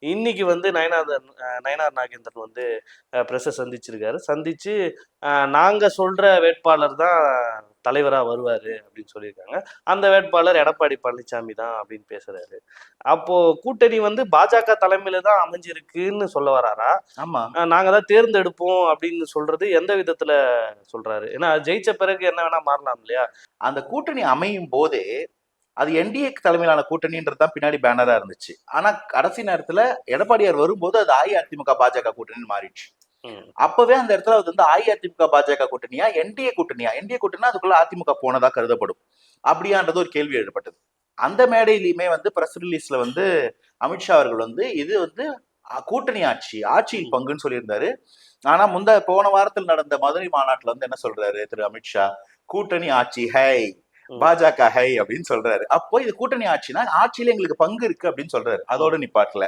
இன்னைக்கு வந்து நயனார் நாகேந்திரன் வந்து பிரஸை சந்திச்சிருக்காரு. சந்திச்சு நாங்க சொல்ற வேட்பாளர் தான் தலைவரா வருவாரு அப்படின்னு சொல்லியிருக்காங்க. அந்த வேட்பாளர் எடப்பாடி பழனிசாமி தான் அப்படின்னு பேசுறாரு. அப்போ கூட்டணி வந்து பாஜக தலைமையில தான் அமைஞ்சிருக்குன்னு சொல்ல வராரா? ஆமா, நாங்க தான் தேர்ந்தெடுப்போம் அப்படின்னு சொல்றது எந்த விதத்துல சொல்றாரு? ஏன்னா ஜெயிச்ச பிறகு என்ன வேணா மாறலாம் இல்லையா? அந்த கூட்டணி அமையும் போதே அது என்டிஏ தலைமையிலான கூட்டணின்றது தான் பின்னாடி பேனரா இருந்துச்சு. ஆனா கடைசி நேரத்துல எடப்பாடியார் வரும்போது அது அஇஅதிமுக பாஜக கூட்டணின்னு மாறிடுச்சு. அப்பவே அந்த இடத்துல அது வந்து அஇஅதிமுக பாஜக கூட்டணியா என்டிஏ கூட்டணியா? என்டிஏ கூட்டணினா அதுக்குள்ள அதிமுக போனதா கருதப்படும். அப்படியான்றது ஒரு கேள்வி எழுப்பட்டது. அந்த மேடையிலுமே வந்து பிரஸ் ரிலீஸ்ல வந்து அமித்ஷா அவர்கள் வந்து இது வந்து கூட்டணி ஆட்சி, ஆட்சியில் பங்குன்னு சொல்லியிருந்தாரு. ஆனா போன வாரத்தில் நடந்த மதுரை மாநாட்டுல வந்து என்ன சொல்றாரு திரு அமித்ஷா? கூட்டணி ஆட்சி ஹை, பாஜக ஹை அப்படின்னு சொல்றாரு. அப்போ இது கூட்டணி ஆட்சினா ஆட்சியில எங்களுக்கு பங்கு இருக்கு அப்படின்னு சொல்றாரு. அதோட நிப்பாட்டல.